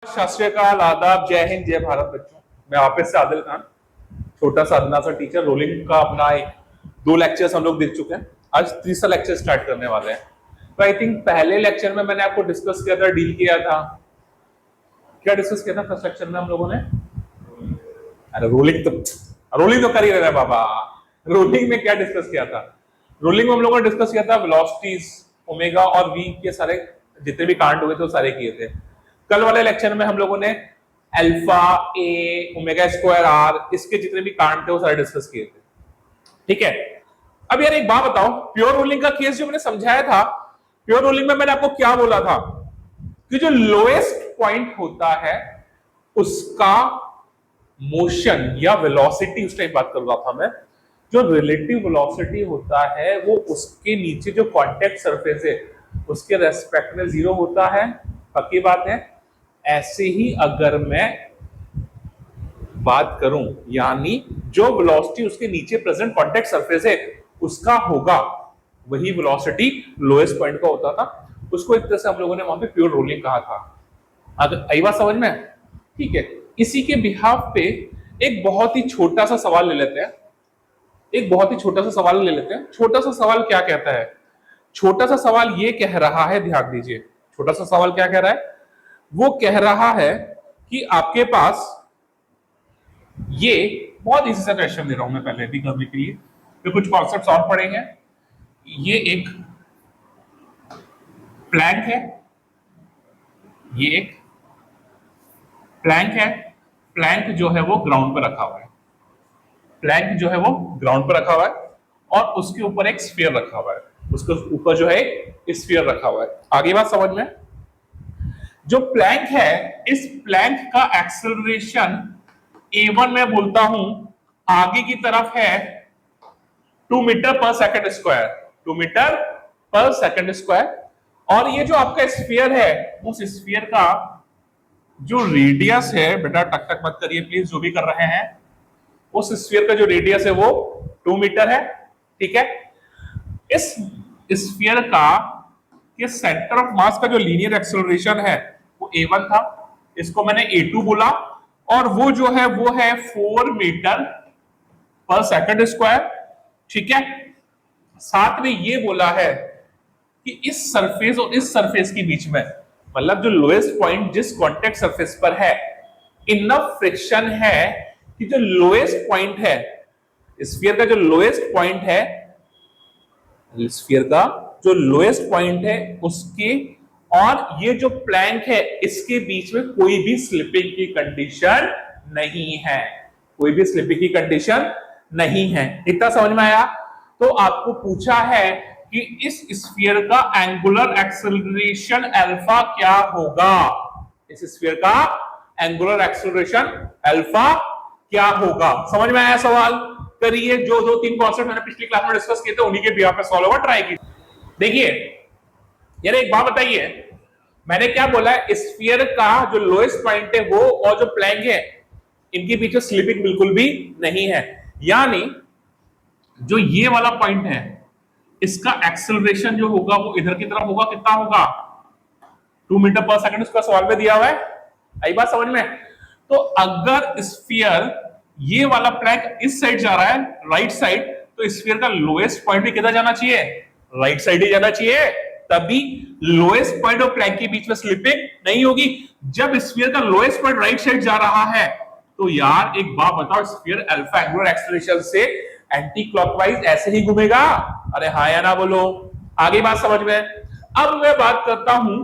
सत श्री अकाल, आदाब, जय हिंद, जय भारत बच्चों। मैं वापस से आदिल खान, छोटा सा अदना सा टीचर। रोलिंग का अपना एक दो लेक्चर्स हम लोग देख चुके हैं। आज तीसरा लेक्चर स्टार्ट करने वाले हैं। तो आई थिंक पहले लेक्चर में मैंने आपको डिस्कस किया था, डील किया था। क्या डिस्कस किया था फर्स्ट लेक्चर में हम लोगों ने? अरे रोलिंग तो कर ही रहे बाबा। रोलिंग में क्या डिस्कस किया था? रोलिंग में हम लोगों ने डिस्कस किया था वेलोसिटीज, ओमेगा और वी के सारे जितने भी कांड हुए थे वो सारे किए थे। कल वाले लेक्चर में हम लोगों ने alpha, A, omega square, R, इसके जितने भी कांड थे वो सारे डिस्कस किए थे। ठीक है। अब यार एक बात बताओ, प्योर रोलिंग का केस जो मैंने समझाया था, प्योर रोलिंग में मैंने आपको क्या बोला था कि जो लोएस्ट पॉइंट होता है उसका मोशन या वेलोसिटी, उस टाइप बात कर रहा था मैं, जो रिलेटिव वेलोसिटी होता है वो उसके नीचे जो कांटेक्ट सरफेस है उसके रेस्पेक्ट में जीरो होता है। पक्की बात है। ऐसे ही अगर मैं बात करूं, यानी जो वेलोसिटी उसके नीचे प्रेजेंट कांटेक्ट सरफेस है उसका होगा, वही वेलोसिटी लोएस्ट पॉइंट का होता था। उसको एक तरह से हम लोगों ने वहां पे प्योर रोलिंग कहा था। अगर आई बात समझ में? ठीक है। इसी के बिहाफ पे एक बहुत ही छोटा सा सवाल ले लेते हैं। छोटा सा सवाल क्या कहता है? छोटा सा सवाल ये कह रहा है, ध्यान दीजिए, छोटा सा सवाल क्या कह रहा है? वो कह रहा है कि आपके पास ये बहुत इजी सा क्वेश्चन दे रहा हूं मैं पहले भी करने के लिए, फिर कुछ कॉन्सेप्ट्स और पढ़ेंगे। ये एक प्लैंक है, ये एक प्लैंक है। प्लैंक जो है वो ग्राउंड पर रखा हुआ है। प्लैंक जो है वो ग्राउंड पर रखा हुआ है और उसके ऊपर एक स्फीयर रखा हुआ है। उसके ऊपर जो है एक स्फीयर रखा हुआ है। आगे बात समझ में? जो प्लैंक है, इस प्लैंक का एक्सेलरेशन a1 मैं बोलता हूं आगे की तरफ है 2 मीटर पर सेकंड स्क्वायर, 2 मीटर पर सेकंड स्क्वायर। और ये जो आपका स्फीयर है, उस स्फीयर का जो रेडियस है, बेटा टक टक मत करिए प्लीज जो भी कर रहे हैं, उस स्फीयर का जो रेडियस है वो 2 मीटर है। ठीक है। इस स्फीयर का ये सेंटर ऑफ मास का जो लीनियर एक्सेलरेशन है वो a1 था, इसको मैंने a2 बोला, और वो जो है वो है 4 मीटर पर सेकंड स्क्वायर। ठीक है। साथ में ये बोला है कि इस सरफेस और इस सरफेस के बीच में, मतलब जो लोएस्ट पॉइंट जिस कांटेक्ट सरफेस पर है, इनफ फ्रिक्शन है कि जो लोएस्ट पॉइंट है, स्फीयर का जो लोएस्ट पॉइंट है, स्फीयर का जो लोएस्ट पॉइंट है उसके और ये जो प्लैंक है इसके बीच में कोई भी स्लिपिंग की कंडीशन नहीं है। कोई भी स्लिपिंग की कंडीशन नहीं है। इतना समझ में आया? तो आपको पूछा है कि इस स्फीयर का एंगुलर एक्सेलरेशन अल्फा क्या होगा? इस स्फीयर का एंगुलर एक्सेलरेशन अल्फा क्या होगा? समझ में आया सवाल? करिए। जो दो तीन कॉन्सेप्ट मैंने पिछली क्लास में डिस्कस किए थे उन्हीं के बिहाफ पे सॉल्व होगा, ट्राई कीजिए। देखिए यार एक बात बताइए, मैंने क्या बोला है? स्फीयर का जो लोएस्ट पॉइंट है वो और जो प्लैंक है इनके बीच स्लिपिंग बिल्कुल भी नहीं है। यानी जो ये वाला पॉइंट है इसका एक्सेलरेशन जो होगा वो इधर की तरफ होगा। कितना होगा? 2 मीटर पर सेकंड, उसका सवाल में दिया हुआ है। आई बात समझ में? तो अगर स्फीयर ये वाला प्लैंक इस साइड जा रहा है, राइट साइड, तो स्फीयर का लोएस्ट पॉइंट भी किधर जाना चाहिए? राइट साइड ही जाना चाहिए। तभी लोएस्ट पॉइंट और प्लैंक के बीच में स्लिपिंग नहीं होगी। जब स्फीयर का लोएस्ट पॉइंट राइट साइड जा रहा है तो यार एक बात बताओ, स्फीयर अल्फा एंगुलर एक्सेलरेशन से एंटी क्लॉकवाइज ऐसे ही घूमेगा? अरे हाँ या ना बोलो। आगे बात समझ में? अब मैं बात करता हूं,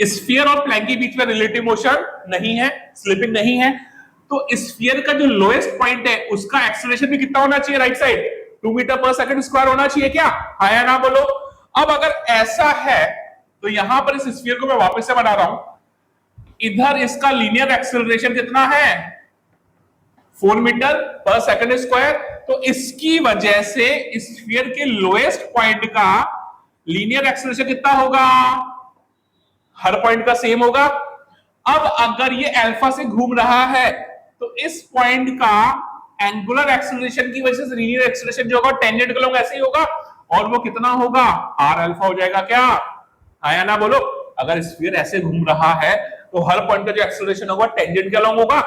स्फीयर और प्लैंक के बीच में रिलेटिव मोशन नहीं है, स्लिपिंग नहीं है, तो स्फीयर का जो लोएस्ट पॉइंट है उसका एक्सेलरेशन भी कितना होना चाहिए? राइट साइड 2 मीटर पर सेकंड स्क्वायर होना चाहिए क्या? हाँ या ना बोलो। अब अगर ऐसा है तो यहां पर इस स्फीयर को मैं वापस से बना रहा हूं, इधर इसका लीनियर एक्सेलरेशन कितना है? 4 मीटर पर सेकंड स्क्वायर। तो इसकी वजह से स्फीयर के लोएस्ट पॉइंट का लीनियर एक्सेलरेशन कितना होगा? हर पॉइंट का सेम होगा। अब अगर ये अल्फा से घूम रहा है तो इस पॉइंट का एंगुलर एक्सेलरेशन की वजह से लीनियर एक्सेलरेशन जो होगा टेंजेंट के लोग ऐसे ही होगा, और वो कितना होगा? आर अल्फा हो जाएगा क्या? हाँ या ना बोलो। अगर स्फीयर ऐसे घूम रहा है तो हर पॉइंट का जो एक्सेलरेशन होगा टेंजेंट के अलॉन्ग होगा,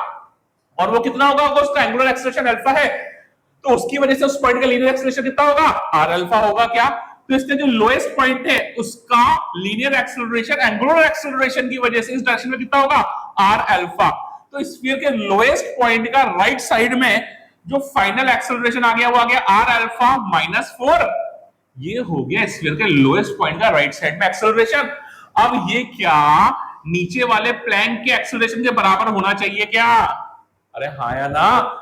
और वो कितना होगा, उसका एंगुलर एक्सेलरेशन अल्फा है, तो उसकी वजह से उस पॉइंट का लीनियर एक्सेलरेशन कितना होगा, आर अल्फा होगा। क्या, तो इसका जो लोएस्ट पॉइंट है उसका लीनियर एक्सेलरेशन एंगुलर एक्सेलरेशन की वजह से इस डायरेक्शन में कितना होगा, आर अल्फा। तो स्फीयर के लोएस्ट पॉइंट का राइट साइड में जो फाइनल एक्सेलरेशन आ गया वो आ गया आर अल्फा -4। ये हो गया स्फीयर के लोएस्ट पॉइंट का राइट साइड में एक्सेलरेशन। अब ये क्या नीचे वाले प्लैंक के एक्सेलरेशन के बराबर होना चाहिए क्या, अरे हाँ या ना,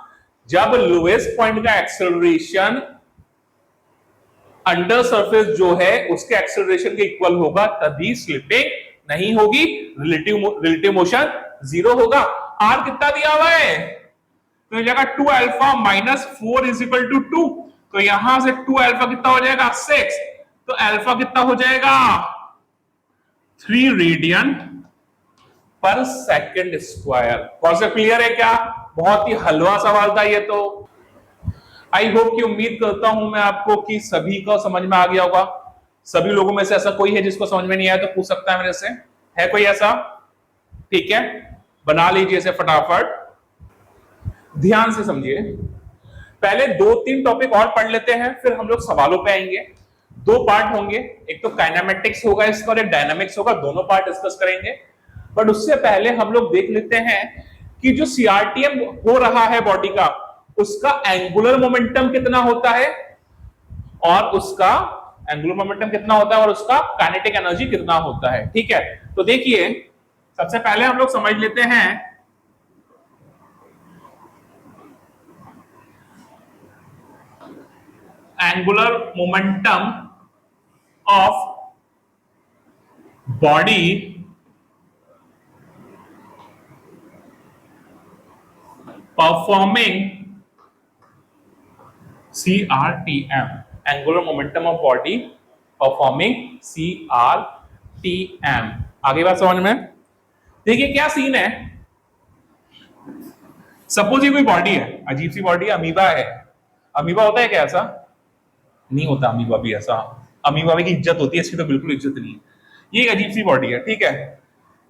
जब लोएस्ट पॉइंट का एक्सेलरेशन अंडर सरफेस जो है उसके एक्सेलरेशन के इक्वल होगा तभी स्लिपिंग नहीं होगी, रिलेटिव मोशन जीरो होगा। आर कितना दिया हुआ है, तो जगह 2 अल्फा -4 = 2, तो यहां से 2 अल्फा कितना हो जाएगा 6, तो अल्फा कितना हो जाएगा 3 रेडियन पर सेकंड स्क्वायर। कॉन्सेप्ट क्लियर है क्या, बहुत ही हलवा सवाल था ये तो। आई होप कि उम्मीद करता हूं मैं आपको कि सभी को समझ में आ गया होगा। सभी लोगों में से ऐसा कोई है जिसको समझ में नहीं आया तो पूछ सकता है मेरे से, है कोई ऐसा, ठीक है, बना लीजिए इसे फटाफट, ध्यान से समझिए। पहले 2-3 टॉपिक और पढ़ लेते हैं, फिर हम लोग सवालों पे आएंगे। 2 पार्ट होंगे, एक तो काइनेमेटिक्स होगा इसका और एक डायनामिक्स होगा, दोनों पार्ट डिस्कस करेंगे। बट उससे पहले हम लोग देख लेते हैं कि जो सीआरटीएम हो रहा है बॉडी का, उसका एंगुलर मोमेंटम कितना होता है और उसका एंगुलर मोमेंटम कितना होता है और उसका काइनेटिक एनर्जी कितना होता है, ठीक है। तो देखिए सबसे पहले हम लोग समझ लेते हैं angular momentum of body performing CRTM, angular momentum of body performing CRTM। आगे बात समझ में, देखिए क्या सीन है। सपोज ये कोई बॉडी है, अजीब सी बॉडी, अमीबा है। अमीबा होता है क्या ऐसा, नहीं होता अमीबा भी ऐसा, अमीबा की इज्जत होती है, इसकी तो बिल्कुल इज्जत नहीं है। ये एक अजीब सी बॉडी है, ठीक है,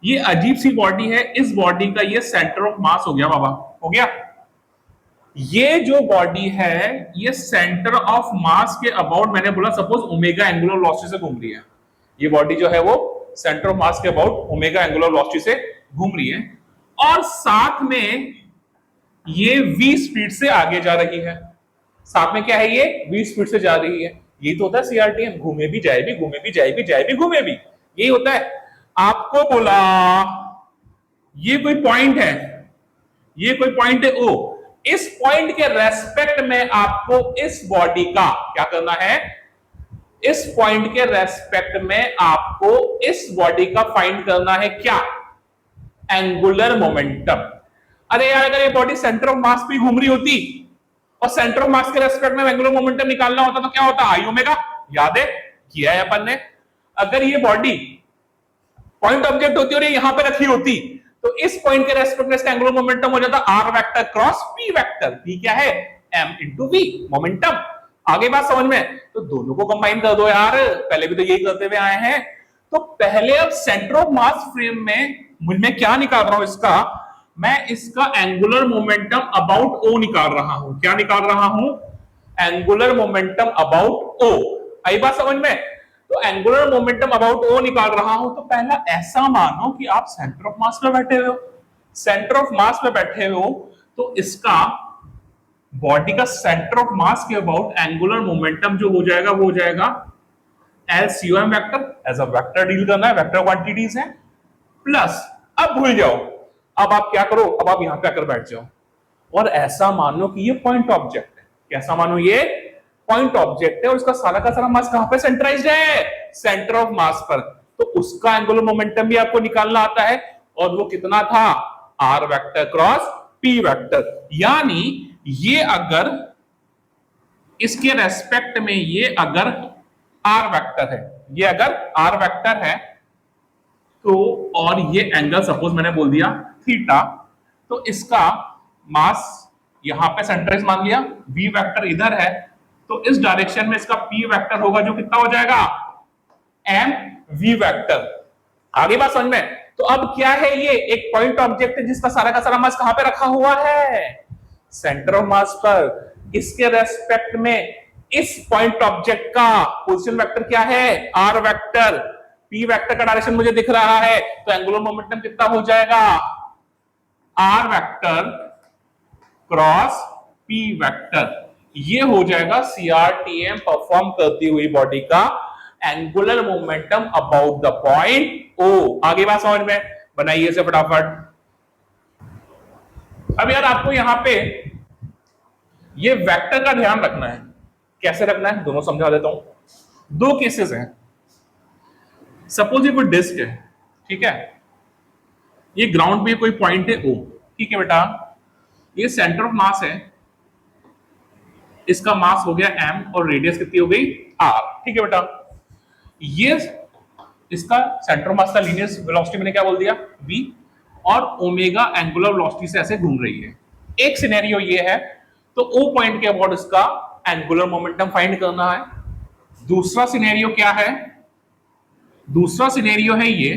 ये अजीब सी बॉडी है। इस बॉडी का ये सेंटर ऑफ मास हो गया बाबा, हो गया। ये जो बॉडी है ये सेंटर ऑफ मास के अबाउट, मैंने बोला सपोज ओमेगा एंगुलर वेलोसिटी से घूम रही है, ये बॉडी जो है वो सेंटर ऑफ मास के अबाउट ओमेगा एंगुलर वेलोसिटी से घूम रही है, और साथ में ये v स्पीड से आगे जा रही है। साथ में क्या है, ये v स्पीड से जा रही है। यही तो होता है सीआरटीएम, घूमे भी जाए भी, घूमे भी जाए भी, जाए भी घूमे भी, यही होता है। आपको बोला ये कोई पॉइंट है, ये कोई पॉइंट है ओ, इस पॉइंट के रेस्पेक्ट में आपको इस बॉडी का क्या करना है, इस पॉइंट के रेस्पेक्ट में आपको इस बॉडी का फाइंड करना है क्या, एंगुलर मोमेंटम। अरे यार अगर ये बॉडी सेंटर ऑफ मास पे घूम रही होती और सेंटर ऑफ मास के रेस्पेक्ट में एंगुलर मोमेंटम निकालना होता तो क्या होता, आई ओमेगा, याद है किया है अपन ने। अगर ये बॉडी पॉइंट ऑब्जेक्ट होती और ये यहां पे रखी होती तो इस पॉइंट के रेस्पेक्ट में इसका एंगुलर मोमेंटम हो जाता R vector cross P vector. P क्या है, एम इंटू वी, मोमेंटम। आगे बात समझ में, तो दोनों को कंबाइन कर दो यार, पहले भी तो यही करते हुए आए हैं। तो पहले अब सेंटर ऑफ मास फ्रेम में मैं क्या निकाल रहा हूं, इसका मैं इसका एंगुलर मोमेंटम अबाउट ओ निकाल रहा हूं। क्या निकाल रहा हूं, एंगुलर मोमेंटम अबाउट ओ। आई बात समझ में, तो एंगुलर मोमेंटम अबाउट ओ निकाल रहा हूं, तो पहला ऐसा मानो कि आप सेंटर ऑफ मास पे बैठे हो, सेंटर ऑफ मास पे बैठे हो, तो इसका बॉडी का सेंटर ऑफ मास के अबाउट एंगुलर मोमेंटम जो हो जाएगा वो हो जाएगा LCM vector, as a vector डील करना है, वेक्टर क्वांटिटीज है, प्लस अब भूल जाओ, अब आप क्या करो, अब आप यहां पे आकर बैठ जाओ और ऐसा मानो कि ये पॉइंट ऑब्जेक्ट है। कैसा मानो, ये पॉइंट ऑब्जेक्ट है और उसका सारा का सारा मास कहां पे सेंटराइज्ड है, सेंटर ऑफ मास पर। तो उसका एंगुलर मोमेंटम भी आपको निकालना आता है और वो कितना था, R vector cross P vector. यानी ये अगर इसके रेस्पेक्ट में ये अगर आर वेक्टर है, ये अगर आर वेक्टर है तो, और ये एंगल सपोज मैंने बोल दिया थीटा, तो इसका मास यहां पे सेंटराइज मान लिया, वी वेक्टर इधर है, तो इस डायरेक्शन में इसका पी वेक्टर होगा जो कितना हो जाएगा, एम वी वेक्टर। आगे बात समझ में, तो अब क्या है, ये एक पॉइंट ऑब्जेक्ट है जिसका सारा का सारा मास कहां पे रखा हुआ है, सेंटर ऑफ मास पर। इसके रेस्पेक्ट में इस पॉइंट ऑब्जेक्ट का पोजीशन वेक्टर क्या है, आर वेक्टर। पी वेक्टर का डायरेक्शन मुझे दिख रहा है, तो एंगुलर मोमेंटम कितना हो जाएगा, R vector cross P vector. ये हो जाएगा सीआरटीएम परफॉर्म करती हुई बॉडी का angular momentum about the point O. आगे बात समझ में, बनाइए इसे फटाफट। अब यार आपको यहां पे ये वेक्टर का ध्यान रखना है। कैसे रखना है दोनों समझा देता हूं। दो केसेस हैं। सपोज ये कोई डिस्क है, ठीक है, ये ग्राउंड पे कोई पॉइंट है ओ, ठीक है बेटा, ये सेंटर ऑफ मास है, इसका मास हो गया m और रेडियस कितनी हो गई r, ठीक है बेटा। ये इसका सेंटर ऑफ मास का लीनियर वेलोसिटी मैंने क्या बोल दिया v, और ओमेगा एंगुलर वेलोसिटी से ऐसे घूम रही है। एक सिनेरियो ये है, तो ओ पॉइंट के अबाउट इसका एंगुलर मोमेंटम फाइंड करना है। दूसरा सिनेरियो क्या है, दूसरा सिनेरियो है ये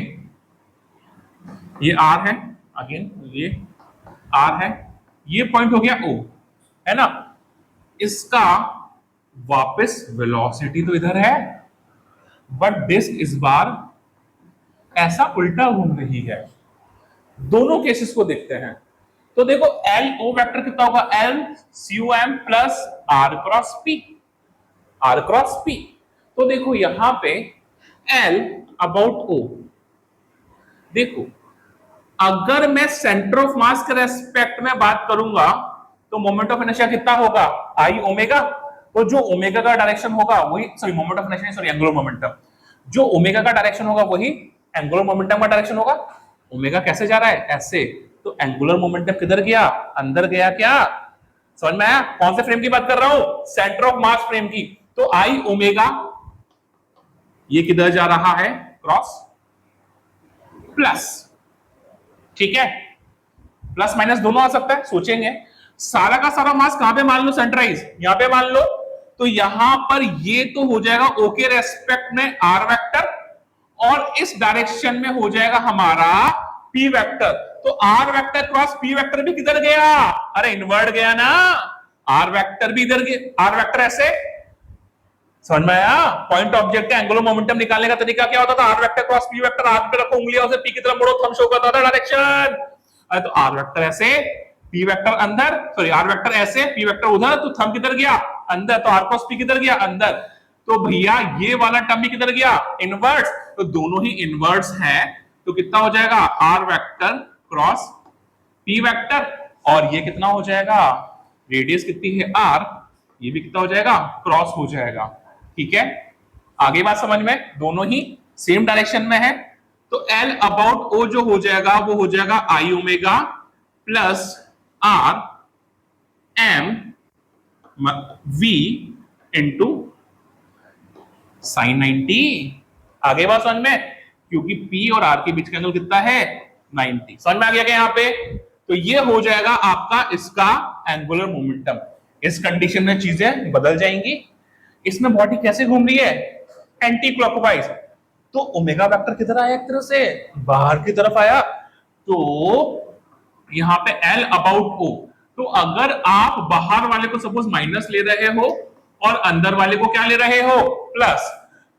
r है, अगेन ये r है, ये पॉइंट हो गया o, है ना। इसका वापस वेलोसिटी तो इधर है, बट डिस्क इस बार ऐसा उल्टा घूम रही है। दोनों केसेस को देखते हैं। तो देखो एल ओ वेक्टर कितना होगा, L C M plus R cross P, R cross P. तो देखो यहां पे एल अबाउट ओ, देखो अगर मैं सेंटर ऑफ मास के रेस्पेक्ट में बात करूंगा तो मोमेंट ऑफ इनर्शिया कितना होगा, आई ओमेगा। तो जो ओमेगा का डायरेक्शन होगा वही, sorry moment of inertia sorry angular momentum, जो ओमेगा का डायरेक्शन होगा वही एंगुलर मोमेंटम का डायरेक्शन होगा। ओमेगा कैसे जा रहा है, ऐसे, तो एंगुलर मोमेंटम किधर गया, अंदर गया। क्या समझ में आया, कौन से फ्रेम की बात कर रहा हूं, सेंटर ऑफ मास फ्रेम की। तो आई ओमेगा ये किधर जा रहा है, क्रॉस प्लस, ठीक है, प्लस माइनस दोनों आ सकता है। सोचेंगे सारा का सारा मास कहां पे मान लो, सेंट्राइज यहां पे मान लो, तो यहां पर ये तो हो जाएगा ओ के रेस्पेक्ट में आर वेक्टर, और इस डायरेक्शन में हो जाएगा हमारा पी वेक्टर। तो R vector cross P vector भी किधर गया, अरे इनवर्ट गया ना, आर वेक्टर भी इधर गया, आर वेक्टर ऐसे, समझ में आया। पॉइंट ऑब्जेक्ट का एंगुलर मोमेंटम निकालने का तरीका क्या होता था, R vector cross P vector, हाथ पे रखो उंगलियां उसे पी की तरफ मोड़ो, थंब शो करता था डायरेक्शन। अरे तो आर वेक्टर ऐसे, पी वेक्टर अंदर, सॉरी आर वेक्टर ऐसे, पी वेक्टर उधर, तो थंब किधर गया, अंदर, तो आर क्रॉस पी किधर गया, अंदर। तो भैया ये वाला टर्म भी किधर गया, इनवर्ट्स। तो दोनों ही इनवर्ट्स हैं, तो कितना हो जाएगा, R vector cross P vector, और ये कितना हो जाएगा, रेडियस कितनी है आर, ये भी कितना हो जाएगा, क्रॉस हो जाएगा। ठीक है, आगे बात समझ में, दोनों ही सेम डायरेक्शन में है। तो एल अबाउट ओ जो हो जाएगा वो हो जाएगा I omega plus R M V into sine 90। आगे बात समझ में, क्योंकि P और R के बीच का एंगल कितना है, 90। समझ में आ गया क्या यहाँ पे। तो ये हो जाएगा आपका इसका एंगुलर मोमेंटम। इस कंडीशन में चीजें बदल जाएंगी। इसमें बॉडी कैसे घूम रही है, एंटी क्लॉकवाइज। तो ओमेगा वेक्टर किधर आया, एक तरह से बाहर की तरफ आया। तो यहां पे L अबाउट O, तो अगर आप बाहर वाले को सपोज माइनस ले रहे हो और अंदर वाले को क्या ले रहे हो, प्लस,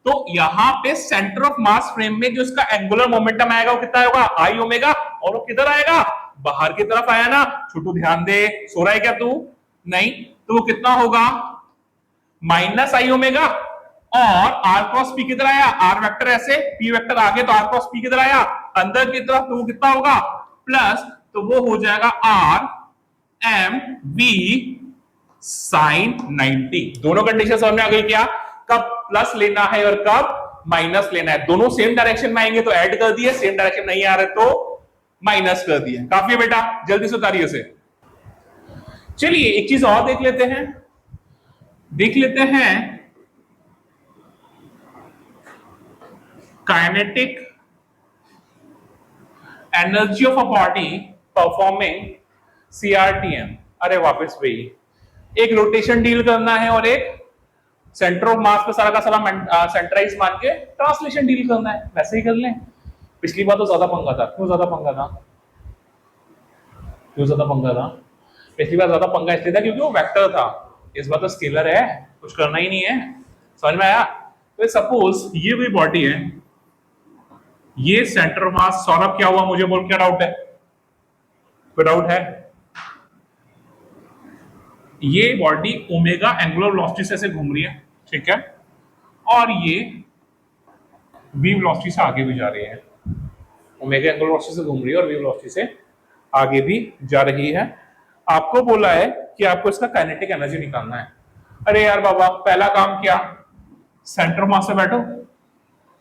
तो यहां पे सेंटर ऑफ मास फ्रेम में जो इसका एंगुलर मोमेंटम आएगा वो कितना होगा, आई ओमेगा, और वो किधर आएगा, बाहर की तरफ आया ना। छोटू ध्यान दे, सो रहा है क्या तू, नहीं, तो वो कितना होगा, माइनस आई ओमेगा, और आर क्रॉस पी किधर आया, आर वेक्टर ऐसे, पी वेक्टर आगे, तो आर क्रॉस पी किधर आया, अंदर की तरफ, तो वो कितना होगा, प्लस, तो वो हो जाएगा आर एम वी साइन 90। दोनों कंडीशन समझ में आ गई क्या, कब प्लस लेना है और कब माइनस लेना है। दोनों सेम डायरेक्शन में आएंगे तो ऐड कर दिए, सेम डायरेक्शन नहीं आ रहे तो माइनस कर दिए। काफी है बेटा, जल्दी से उतारिए उसे। चलिए एक चीज और देख लेते हैं, kinetic energy of a body performing CRTM. अरे वापस वही, एक रोटेशन डील करना है और एक सेंटर ऑफ मास पे सारा का सारा सेंट्राइज मान के ट्रांसलेशन डील करना है। वैसे ही कर लें, पिछली बार तो ज्यादा पंगा था, क्यों ज्यादा पंगा था? क्यों ज्यादा पंगा था? पिछली बार ज्यादा पंगा इसलिए था क्योंकि वो वेक्टर था, इस बार तो स्केलर है, कुछ करना ही नहीं है। समझ में आया? तो सपोज ये कोई बॉडी है, ये सेंटर मास, सौरभ क्या हुआ मुझे बोल, क्या डाउट है? कोई डाउट है? ये बॉडी ओमेगा एंगुलर वेलोसिटी से ऐसे घूम रही है, ठीक है, और ये वी वेलोसिटी से आगे भी जा रही है, ओमेगा एंगुलर वेलोसिटी से घूम रही है और वी वेलोसिटी से आगे भी जा रही है। आपको बोला है कि आपको इसका काइनेटिक एनर्जी निकालना है। अरे यार बाबा, पहला काम क्या, सेंटर ऑफ मास पे बैठो,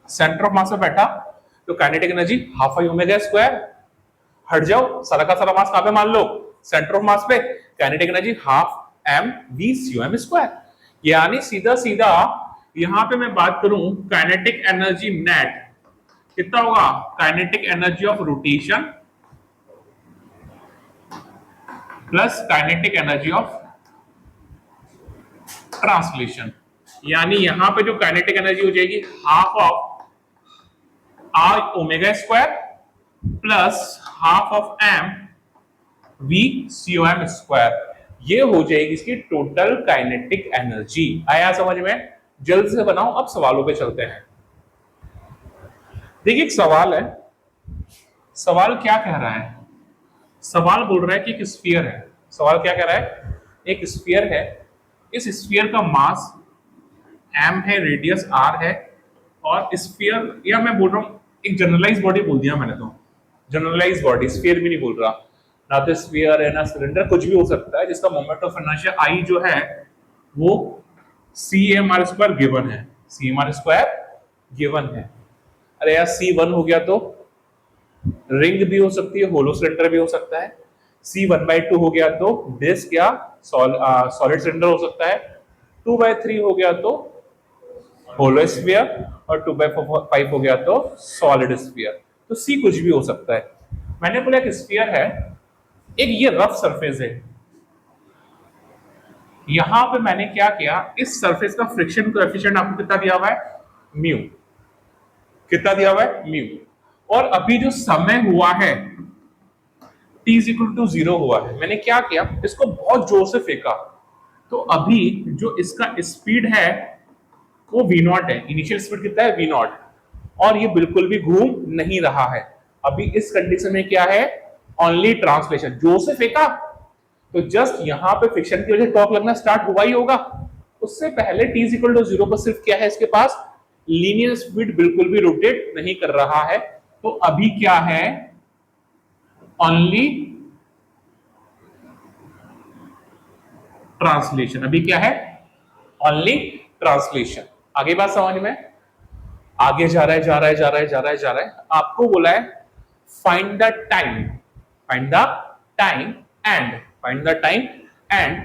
सेंटर ऑफ मास पे बैठा तो kinetic energy half I omega square, हट जाओ, सारा का सारा मास कहां पे मान लो, सेंटर ऑफ मास पे, kinetic energy half M V C M square. यानी सीधा सीधा यहां पे मैं बात करूं काइनेटिक एनर्जी नेट कितना होगा, kinetic energy of rotation plus kinetic energy of translation. यानी यहां पे जो काइनेटिक एनर्जी हो जाएगी half of R omega square plus half of M V C O M square, ये हो जाएगी इसकी टोटल काइनेटिक एनर्जी। आया समझ में? जल्द से बनाओ, अब सवालों पे चलते हैं। देखिए एक सवाल है, सवाल क्या कह रहा है? सवाल बोल रहा है कि एक स्फीयर है। सवाल क्या कह रहा है? एक स्फीयर है, इस स्फीयर का मास m है, रेडियस r है, और स्फीयर, या मैं बोल रहा हूं एक जनरलाइज बॉडी बोल दिया मैंने, तो जनरलाइज बॉडी, स्फीयर भी नहीं बोल रहा, ना तो स्फीयर है ना सिलेंडर, कुछ भी हो सकता है जिसका मोमेंट ऑफ इनर्शिया I जो है वो cmr स्क्वायर गिवन है, cmr स्क्वायर गिवन है। अरे यार c1 हो गया तो रिंग भी हो सकती है, होलो सिलेंडर भी हो सकता है, c1/2 हो गया तो डिस्क या सॉलिड सिलेंडर हो सकता है, 2/3 हो गया तो होलो स्फीयर, और 2/5 हो गया तो सॉलिड स्फीयर। तो सी कुछ भी हो सकता है। मैंने बोला एक स्फीयर है, एक ये रफ सरफेस है, यहां पे मैंने क्या किया, इस सरफेस का फ्रिक्शन कोएफिशिएंट आपको कितना दिया हुआ है, म्यू, कितना दिया हुआ है, म्यू, और अभी जो समय हुआ है t इक्वल टू 0 हुआ है, मैंने क्या किया, इसको बहुत जोर से फेंका, तो अभी जो इसका स्पीड है वो v नॉट है, इनिशियल स्पीड कितना है, v नॉट, और ये बिल्कुल भी घूम नहीं रहा है। अभी इस कंडीशन में क्या है, ओनली ट्रांसलेशन, जोर से फेंका तो जस्ट यहां पे फ्रिक्शन की वजह से टॉर्क लगना स्टार्ट हुआ ही होगा, उससे पहले t इक्वल टू 0 पर सिर्फ क्या है, इसके पास लीनियर स्पीड, बिल्कुल भी रोटेट नहीं कर रहा है। तो अभी क्या है, ओनली ट्रांसलेशन, अभी क्या है, ओनली ट्रांसलेशन। आगे बात समझ में? आगे जा रहा है, जा रहा है, जा रहा है, जा रहा है, जा रहा है, आपको बोला है find the time, find the time and, find the time and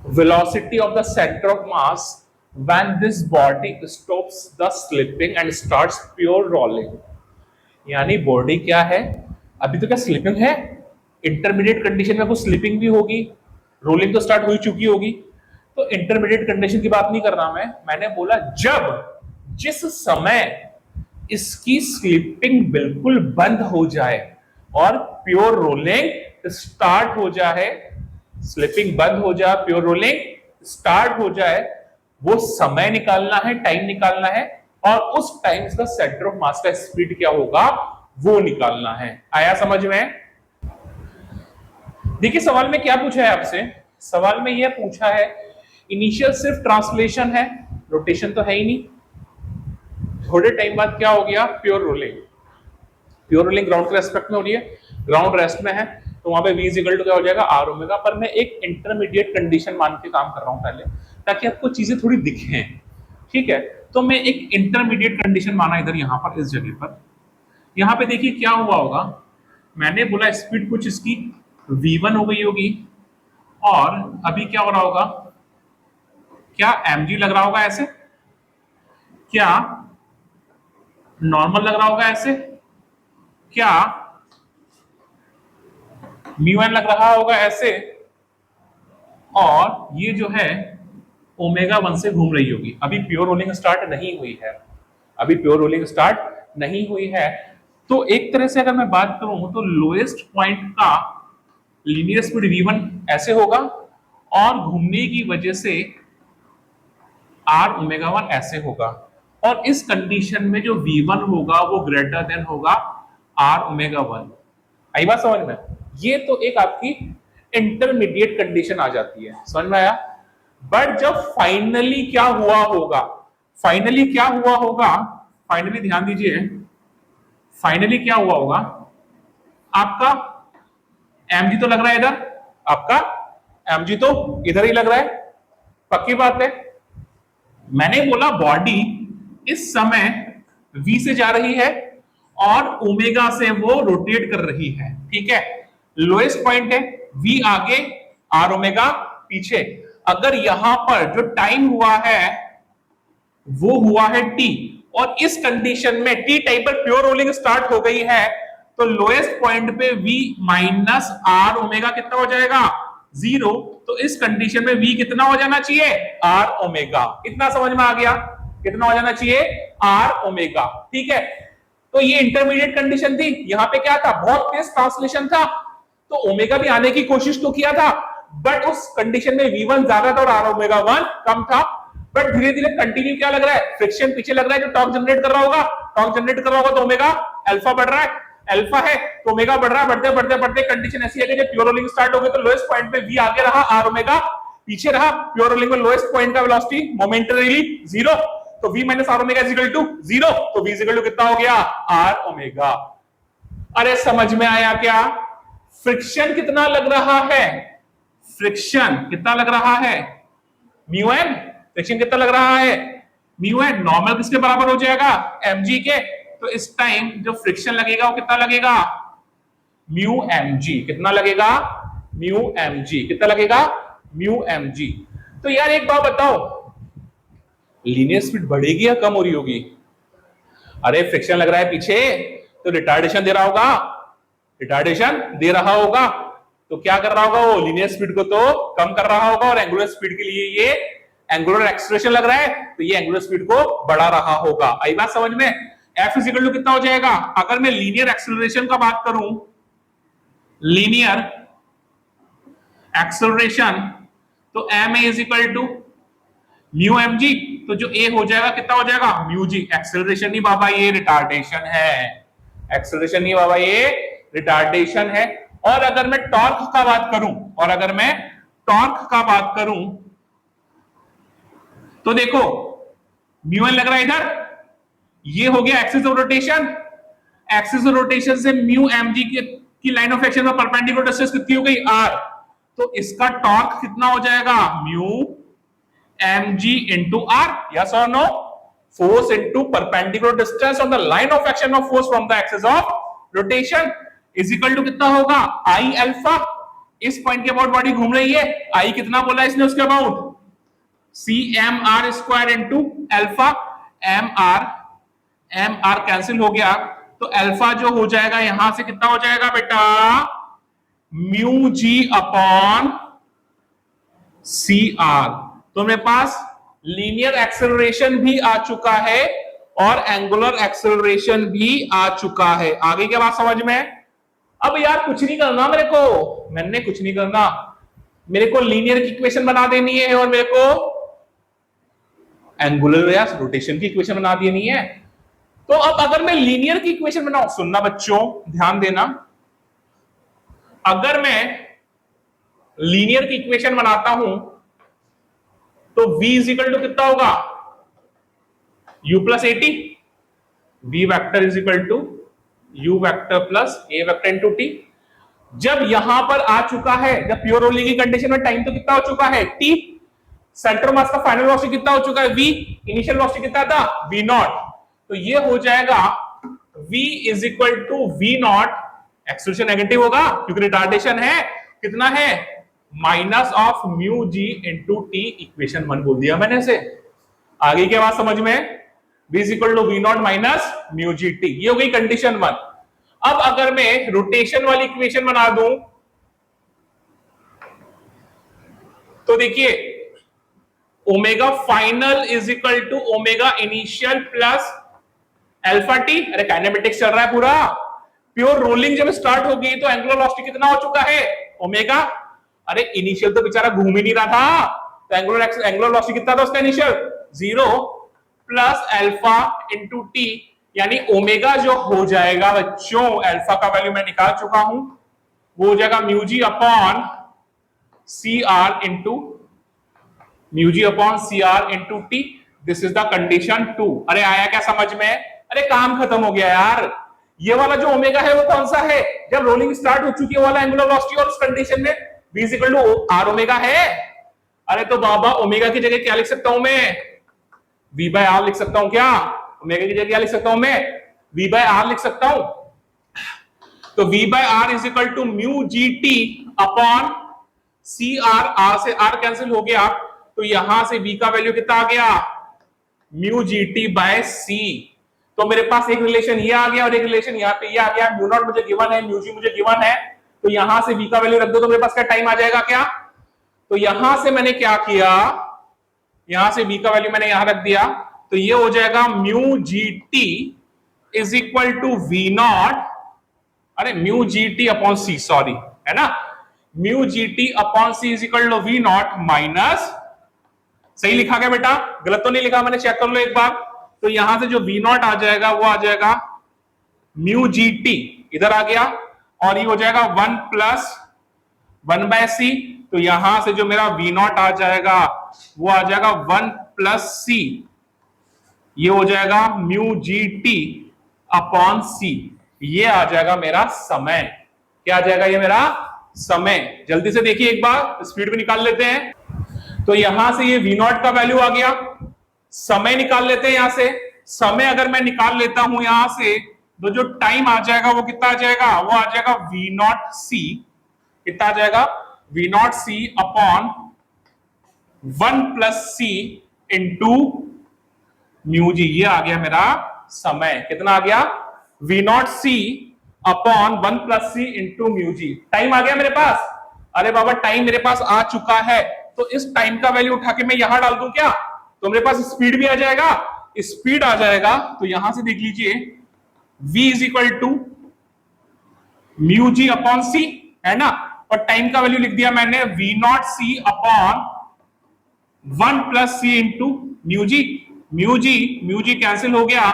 velocity of the center of mass when this body stops the slipping and starts pure rolling। यानी बॉडी क्या है, अभी तो क्या स्लिपिंग है, इंटरमीडिएट कंडीशन में कुछ slipping भी होगी, रोलिंग तो स्टार्ट हो चुकी होगी, तो इंटरमीडिएट कंडीशन की बात नहीं कर रहा मैंने बोला जब, जिस समय इसकी स्लिपिंग बिल्कुल बंद हो जाए और प्योर रोलिंग स्टार्ट हो जाए, स्लिपिंग बंद हो जाए, प्योर रोलिंग स्टार्ट हो जाए, वो समय निकालना है, टाइम निकालना है, और उस टाइम का सेंटर ऑफ मास का स्पीड क्या होगा वो निकालना है। आया समझ में? देखिए सवाल में क्या पूछा है आपसे, सवाल में यह पूछा है इनिशियल सिर्फ ट्रांसलेशन है, रोटेशन तो है ही नहीं, थोड़े टाइम बाद क्या हो गया, pure rolling, pure rolling ground के रेस्पेक्ट में हो रही है, ग्राउंड रेस्ट में है, तो वहां पे v इक्वल टू क्या हो जाएगा, आर ओमेगा, पर मैं एक इंटरमीडिएट कंडीशन मान के काम कर रहा हूं पहले, ताकि आपको चीजें थोड़ी दिखें, ठीक है। तो मैं एक इंटरमीडिएट कंडीशन माना इधर, यहां पर इस जगह पर, यहां पे देखिए क्या हुआ होगा, मैंने बोला स्पीड कुछ इसकी v1 हो गई होगी, और अभी क्या हो रहा होगा, क्या mg लग रहा होगा ऐसे, क्या नॉर्मल लग रहा होगा ऐसे, क्या म्यू एन लग रहा होगा ऐसे, और ये जो है ओमेगा 1 से घूम रही होगी। अभी प्योर रोलिंग स्टार्ट नहीं हुई है, अभी प्योर रोलिंग स्टार्ट नहीं हुई है। तो एक तरह से अगर मैं बात करूं तो लोएस्ट पॉइंट का लीनियर स्पीड v1 ऐसे होगा और घूमने की वजह से r ओमेगा 1 ऐसे होगा, और इस कंडीशन में जो v1 होगा वो ग्रेटर देन होगा r ओमेगा 1। आई बात समझ में? ये तो एक आपकी इंटरमीडिएट कंडीशन आ जाती है, समझ में आया? बट जब फाइनली क्या हुआ होगा, फाइनली क्या हुआ होगा, फाइनली ध्यान दीजिए, फाइनली क्या हुआ होगा, आपका mg तो लग रहा है इधर, आपका mg तो इधर ही लग रहा है, पक्की बात है। मैंने बोला बॉडी इस समय v से जा रही है और ओमेगा से वो रोटेट कर रही है, ठीक है। लोएस्ट पॉइंट है, v आगे r ओमेगा पीछे। अगर यहां पर जो टाइम हुआ है वो हुआ है t, और इस कंडीशन में t टाइम पर प्योर रोलिंग स्टार्ट हो गई है, तो लोएस्ट पॉइंट पे v माइनस r ओमेगा कितना हो जाएगा, 0। तो इस कंडीशन में v कितना हो जाना चाहिए, r ओमेगा। इतना समझ में आ गया, कितना हो जाना चाहिए, r ओमेगा, ठीक है। तो ये इंटरमीडिएट कंडीशन थी, यहां पे क्या था, बहुत तेज ट्रांसलेशन था, तो ओमेगा भी आने की कोशिश तो किया था, बट उस कंडीशन में v1 ज्यादा था और r ओमेगा 1 कम था। बट धीरे धीरे कंटिन्यू क्या लग रहा है, फ्रिक्शन पीछे लग रहा है, जो टॉर्क जनरेट कर रहा होगा, टॉर्क जनरेट कर रहा होगा, तो ओमेगा अल्फा बढ़ रहा है, अल्फा है तो ओमेगा बढ़ रहा है, बढ़ते बढ़ते बढ़ते कंडीशन ऐसी है कि जब प्योर रोलिंग स्टार्ट हो गई तो लोएस्ट पॉइंट पे v आगे रहा, r ओमेगा पीछे रहा। प्योर रोलिंग में लोएस्ट पॉइंट का वेलोसिटी मोमेंटरीली 0, तो v minus r omega is equal to 0, तो v इज इक्वल टू कितना हो गया, r ओमेगा। अरे समझ में आया क्या? फ्रिक्शन कितना लग रहा है, फ्रिक्शन कितना लग रहा है, म्यू एन, फ्रिक्शन कितना लग रहा है, म्यू एन। नॉर्मल किसके बराबर हो जाएगा, mg के, तो इस टाइम जो फ्रिक्शन लगेगा वो कितना लगेगा, म्यू mg। कितना लगेगा, म्यू mg। कितना लगेगा, म्यू mg। तो यार एक बात बताओ, लीनियर स्पीड बढ़ेगी या कम हो रही होगी? अरे फ्रिक्शन लग रहा है पीछे, तो रिटार्डेशन दे रहा होगा, रिटार्डेशन दे रहा होगा, तो क्या कर रहा होगा वो, लीनियर स्पीड को तो कम कर रहा होगा, और एंगुलर स्पीड के लिए ये एंगुलर एक्सेलरेशन लग रहा है, तो ये एंगुलर स्पीड को बढ़ा रहा होगा। आई बात समझ में? F इज इक्वल टू कितना हो जाएगा, अगर मैं लीनियर एक्सेलरेशन का बात करूं, लीनियर एक्सेलरेशन, तो m is equal to mu mg, तो जो a हो जाएगा कितना हो जाएगा, म्यू g। एक्सेलरेशन नहीं बाबा, ये रिटार्डेशन है, एक्सेलरेशन नहीं बाबा, ये रिटार्डेशन है। और अगर मैं टॉर्क का बात करूं, और अगर मैं टॉर्क का बात करूं, तो देखो म्यू एन लग रहा है इधर, ये हो गया axis of rotation, axis of rotation से म्यू mg की लाइन ऑफ एक्शन में परपेंडिकुलर डिस्टेंस कितनी हो गई, r, तो इसका टॉर्क कितना हो जाएगा, mu mg into r, yes or no? Force into perpendicular distance on the line of action of force from the axis of rotation is equal to कितना होगा, I अल्फा। इस पॉइंट के about body घूम रही है, I कितना बोला इसने उसके about, C M R square into alpha, M R cancel हो गया, तो अल्फा जो हो जाएगा यहां से कितना हो जाएगा बेटा, mu G upon C are. तो मेरे पास लीनियर एक्सेलरेशन भी आ चुका है और एंगुलर एक्सेलरेशन भी आ चुका है। आगे क्या बात समझ में? अब यार कुछ नहीं करना मेरे को, मैंने कुछ नहीं करना, मेरे को लीनियर की इक्वेशन बना देनी है और मेरे को एंगुलर या रोटेशन की इक्वेशन बना देनी है। तो अब अगर मैं लीनियर की इक्वेशन बनाऊं, सुनना बच्चों ध्यान देना, अगर मैं लीनियर की इक्वेशन बनाता हूं तो v इज इक्वल टू कितना होगा, u plus A T, v vector is equal to u vector plus a vector into t। जब यहां पर आ चुका है, जब प्योर रोलिंग की कंडीशन में टाइम तो कितना हो चुका है, t, सेंटर मास का फाइनल वेलोसिटी कितना हो चुका है, v, इनिशियल वेलोसिटी कितना था, v नॉट, तो ये हो जाएगा v is equal to v nought, acceleration negative होगा क्योंकि रिटार्डेशन है, कितना है, minus of mu G into T. Equation 1 बोल दिया मैंने से। आगे क्या बात समझ में, v is equal to V nought minus mu G T, ये हो गई कंडीशन 1। अब अगर मैं रोटेशन वाली इक्वेशन बना दूं तो देखिए omega final is equal to omega initial plus alpha T, अरे काइनेमेटिक्स चल रहा है पूरा। प्योर रोलिंग जब स्टार्ट होगी तो एंगुलर वेलोसिटी कितना हो चुका है, ओमेगा। अरे इनिशियल तो बेचारा घूम ही नहीं रहा था, तो एंगुलर वेलोसिटी कितना था उसका initial, 0 plus alpha into T, यानी ओमेगा जो हो जाएगा बच्चों, अल्फा का वैल्यू मैं निकाल चुका हूं, वो हो जाएगा mu ji upon C R into T. This is the condition 2। अरे आया क्या समझ में, अरे काम खत्म हो गया यार। ये वाला जो ओमेगा है वो कौन सा है, जब रोलिंग स्टार्ट हो चुकी है वाला एंगुलर वेलोसिटी, और उस कंडीशन में v equal to R omega है। अरे तो बाबा ओमेगा की जगह क्या लिख सकता हूं मैं, v बाय आर लिख सकता हूं क्या, ओमेगा की जगह क्या लिख सकता हूं मैं, v बाय आर लिख सकता हूं। तो v by R is equal to mu G T upon C R, R से आर कैंसिल हो गया, तो यहां से v का वैल्यू कितना आ गया, म्यू जी टी बाय सी। तो मेरे पास एक रिलेशन ये आ गया और एक रिलेशन यहाँ पे ये आ गया। म्यू नॉट मुझे गिवन है, म्यू जी मुझे गिवन है, तो यहां से v का वैल्यू रख दो तो मेरे पास क्या टाइम आ जाएगा क्या। तो यहां से मैंने क्या किया, यहां से v का वैल्यू मैंने यहां रख दिया, तो ये हो जाएगा mu G T is equal to V nought, अरे mu G T upon C, sorry है ना, mu G T upon C is equal to V nought minus, सही लिखा गया बेटा, गलत तो नहीं लिखा मैंने, चेक कर लो एक बार। तो यहां से जो वी नॉट आ जाएगा वो आ जाएगा म्यू जी टी, इधर आ गया, और ये हो जाएगा 1 प्लस 1 बाय सी। तो यहां से जो मेरा वी नॉट आ जाएगा वो आ जाएगा 1 प्लस सी, ये हो जाएगा म्यू जी टी अपॉन सी, ये आ जाएगा मेरा समय। क्या आ जाएगा ये मेरा समय, जल्दी से देखिए एक बार, स्पीड में निकाल लेते हैं। तो यहां से ये वी नॉट का वैल्यू आ गया, समय निकाल लेते हैं यहां से। समय अगर मैं निकाल लेता हूं यहां से, तो जो टाइम आ जाएगा वो कितना आ जाएगा, वो आ जाएगा वी नॉट सी, कितना आ जाएगा, V naught C upon 1 plus C into mu g, ये आ गया मेरा समय। कितना आ गया, V naught C upon 1 plus C into mu g. Time आ गया मेरे पास, अरे बाबा टाइम मेरे पास आ चुका है, तो इस टाइम का वैल्यू उठा के मैं यहां डाल दूं क्या, तो मेरे पास स्पीड भी आ जाएगा, स्पीड आ जाएगा। तो यहां से देख लीजिए v is equal to mu ji upon C, है ना, और टाइम का वैल्यू लिख दिया मैंने v nought C upon 1 plus C into mu G. Mu G cancel हो गया,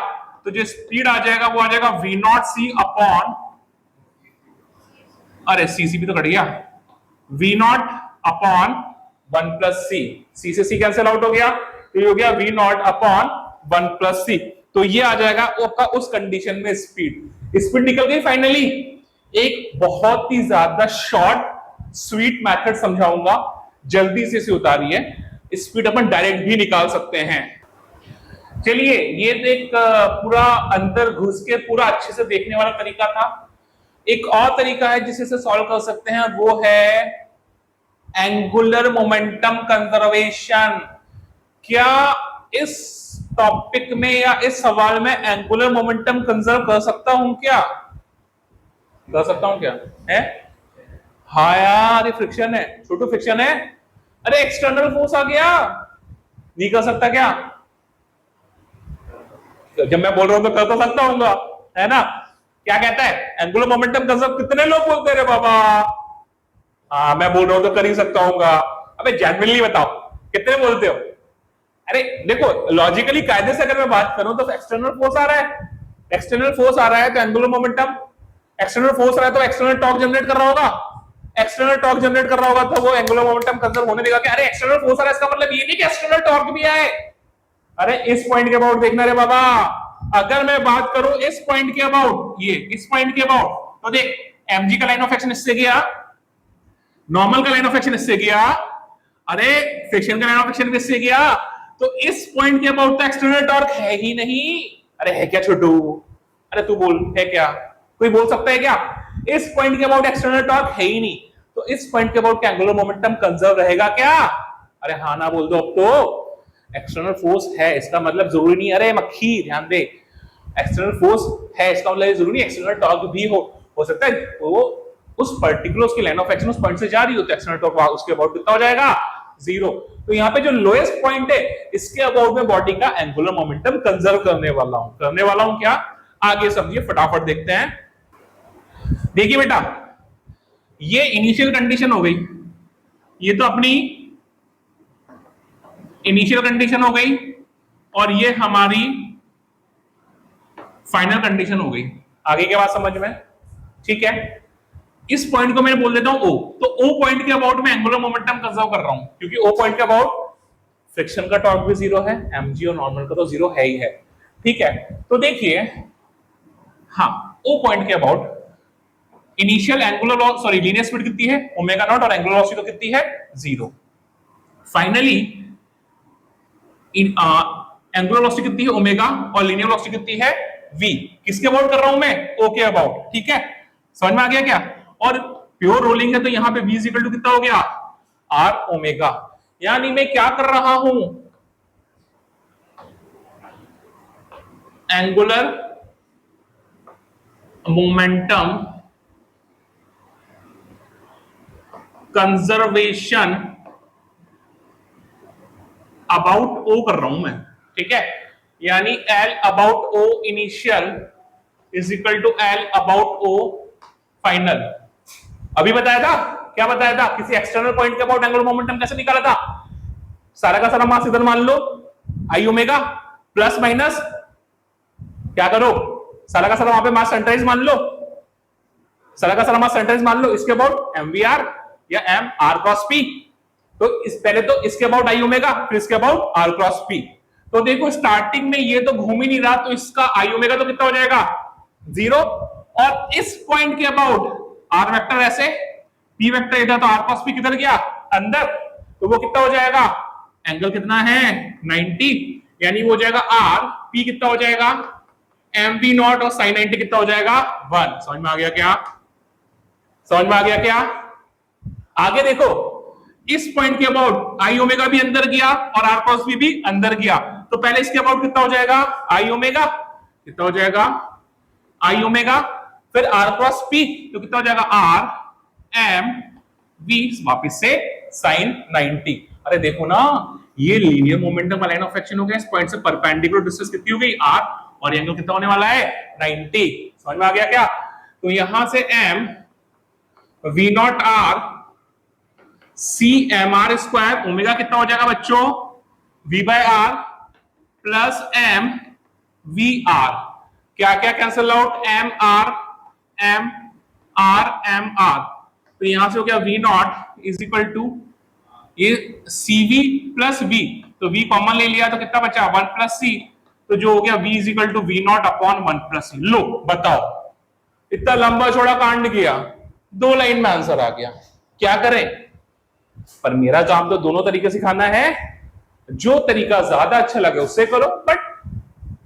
तो जो स्पीड आ जाएगा वो आ जाएगा v नॉट सी अपॉन, अरे सी भी तो कट गया, v नॉट अपॉन 1 प्लस सी से सी कैंसिल आउट हो गया, तो ये हो गया v नॉट अपॉन 1 प्लस सी। तो ये आ जाएगा आपका उस कंडीशन में स्पीड निकल गई फाइनली। एक बहुत ही ज्यादा शॉर्ट स्वीट मेथड समझाऊंगा, जल्दी से इसे उतारिए, स्पीड अपन डायरेक्ट भी निकाल सकते हैं। चलिए, ये तो एक पूरा अंदर घुस के पूरा अच्छे से देखने वाला तरीका था। एक और तरीका है जिसे सॉल्व कर सकते हैं, वो है एंगुलर मोमेंटम कंजर्वेशन। क्या इस टॉपिक में या इस सवाल में एंगुलर मोमेंटम कंजर्व कर सकता हूं क्या, कर सकता हूं क्या है, हाँ यार ये फ्रिक्शन है, छोटू फ्रिक्शन है, अरे एक्सटर्नल फोर्स आ गया, नहीं कर सकता क्या, जब मैं बोल रहा हूं तो कर तो सकता हूँ, है ना। क्या कहता है, एंगुलर मोमेंटम कंजर्व कितने लोग बोलते हैं रे बाबा, हाँ मैं बोल रहा हूं तो कर ही सकता हूँ। अबे जेन्युइनली बताओ कितने बोलते हो। अरे देखो लॉजिकली कायदे से अगर मैं बात करूं तो एक्सटर्नल फोर्स आ रहा है, एक्सटर्नल फोर्स आ रहा है तो एंगुलर मोमेंटम, एक्सटर्नल फोर्स आ रहा है तो एक्सटर्नल टॉर्क जनरेट कर रहा होगा, एक्सटर्नल टॉर्क जनरेट कर रहा होगा तो वो एंगुलर मोमेंटम कंजर्व होने देगा कि अरे एक्सटर्नल फोर्स आ रहा है, इसका मतलब ये नहीं कि एक्सटर्नल टॉर्क भी आए। अरे इस पॉइंट के अबाउट देखना रे बाबा, अगर मैं बात करूं इस पॉइंट के अबाउट, ये इस पॉइंट के अबाउट, तो देख mg का लाइन ऑफ एक्शन इससे गया, नॉर्मल का लाइन ऑफ एक्शन इससे गया, अरे फ्रिक्शन का लाइन ऑफ एक्शन इससे गया, तो इस पॉइंट के अबाउट तो एक्सटर्नल टॉर्क है ही नहीं। अरे है क्या छोटू, अरे तू बोल है क्या, कोई बोल सकता है क्या, इस पॉइंट के अबाउट एक्सटर्नल टॉर्क है ही नहीं, तो इस पॉइंट के अबाउट एंगुलर मोमेंटम कंजर्व रहेगा क्या, अरे हाँ ना बोल दो अब तो। एक्सटर्नल फोर्स है इसका मतलब जरूरी नहीं, अरे मक्खी ध्यान दे, एक्सटर्नल फोर्स है इसका मतलब जरूरी नहीं एक्सटर्नल टॉर्क भी हो सकता है वो उस पर्टिकुलर उसकी लाइन ऑफ एक्शन उस पॉइंट से जा रही हो तो एक्सटर्नल टॉर्क उसके अबाउट कितना हो जाएगा, जीरो। तो यहाँ पे जो लोएस्ट पॉइंट है इसके अबाउट में बॉडी का एंगुलर मोमेंटम कंजर्व करने वाला हूं क्या, आगे समझिए, फटाफट देखते हैं। देखिए बेटा, ये इनिशियल कंडीशन हो गई, ये तो अपनी इनिशियल कंडीशन हो गई, और ये हमारी फाइनल कंडीशन हो गई। आगे क्या बात समझ में, ठीक है। इस पॉइंट को मैं बोल देता हूं ओ, तो ओ पॉइंट के अबाउट में एंगुलर मोमेंटम कंजर्व कर रहा हूं, क्योंकि ओ पॉइंट के अबाउट फ्रिक्शन का टॉर्क भी जीरो है, एमजी और नॉर्मल का तो जीरो है ही है, ठीक है। तो देखिए, हाँ, ओ पॉइंट के about initial angular sorry linear speed कितनी है, ओमेगा नॉट, और एंगुलर वेलोसिटी तो कितनी है, जीरो। फाइनली एंगुलर वेलोसिटी कितनी है, ओमेगा, और लीनियर वेलोसिटी कितनी है, v। किसके अबाउट कर रहा हूं मैं, o के अबाउट, ठीक है। समझ में आ गया क्या। और प्योर रोलिंग है तो यहां पे v इक्वल टू कितना हो गया, r ओमेगा। यानी मैं क्या कर रहा हूं, angular momentum conservation about O कर रहा हूं मैं, ठीक है। यानी L about O initial is equal to L about O final. अभी बताया था, क्या बताया था, किसी एक्सटर्नल पॉइंट के अबाउट एंगुलर मोमेंटम कैसे निकाला था, सारा का सारा मास इधर मान लो, आई ओमेगा, प्लस माइनस क्या करो, सारा का सारा वहां पे मास सेंटराइज मान लो, सारा का सारा मास सेंटराइज मान लो, इसके अबाउट एमवीआर या एम आर क्रॉस पी। तो इस पहले तो इसके अबाउट आई ओमेगा, फिर इसके अबाउट आर क्रॉस पी। तो देखो स्टार्टिंग में ये तो घूम ही नहीं रहा, तो इसका आई ओमेगा तो कितना हो जाएगा, जीरो। और इस पॉइंट के अबाउट आर वेक्टर ऐसे, पी वेक्टर इधर, तो आर क्रॉस पी किधर गया, अंदर, तो वो कितना हो जाएगा, एंगल कितना है, 90, यानी वो हो जाएगा आर, पी कितना हो जाएगा, एम वी नॉट, और साइन 90 कितना हो जाएगा, 1। समझ में आ गया क्या, समझ में आ गया क्या। आगे देखो, इस पॉइंट के अबाउट आई ओमेगा भी अंदर गया और आर क्रॉस बी भी अंदर गया, तो पहले इसके अबाउट कितना हो जाएगा, आई ओमेगा, कितना हो जाएगा, आई ओमेगा, फिर आर क्रॉस पी, तो कितना हो जाएगा, आर एम वी, वापिस से साइन 90। अरे देखो ना, ये लीनियर मोमेंटम का लाइन ऑफ एक्शन हो गया, इस पॉइंट से परपेंडिकुलर डिस्टेंस कितनी हो गई, आर, और एंगल कितना होने वाला है, 90। समझ में आ गया क्या। तो यहां से M V nought R C M R square, omega कितना हो जाएगा बच्चों, V by R plus M V R, क्या क्या cancel out, M R M R, तो यहां से हो गया V nought is equal to ये सी वी प्लस वी, तो वी कॉमन ले लिया तो कितना बचा, 1 प्लस सी, तो जो हो गया v is equal to V naught upon 1 plus C. लो बताओ, इतना लंबा चौड़ा कांड किया, 2 लाइन में आंसर आ गया, क्या करें। पर मेरा काम तो दोनों तरीके सिखाना है, जो तरीका ज्यादा अच्छा लगे उससे करो, बट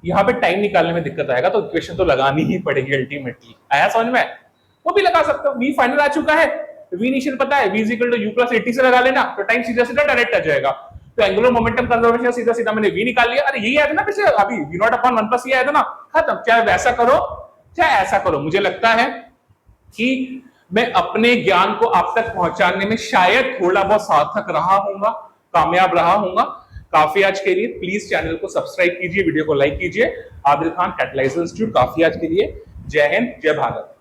यहां पे टाइम निकालने में दिक्कत आएगा, तो इक्वेशन तो लगानी ही पड़ेगी अल्टीमेटली। आया समझ में, वो भी लगा सकते हो, v फाइनल आ चुका है, v इनिशियल पता है, v is equal to u plus 80 से लगा लेना, तो टाइम सीधा सीधा डायरेक्ट आ जाएगा। तो एंगुलर मोमेंटम कंजर्वेशन सीधा सीधा मैंने v निकाल लिया। अरे यही आया था ना पीछे, अभी v नॉट अपॉन 1 प्लस ये आया था ना, खत्म। चाहे वैसा करो चाहे ऐसा करो, मुझे लगता है कि मैं अपने ज्ञान को आप तक पहुंचाने में शायद थोड़ा बहुत सार्थक रहा हूंगा, कामयाब रहा हूंगा। काफी आज के लिए प्लीज चैनल को सब्सक्राइब कीजिए, वीडियो को लाइक कीजिए। आदिल खान कैटलाइजर इंस्टीट्यूट काफी आज के लिए। जय हिंद, जय भारत।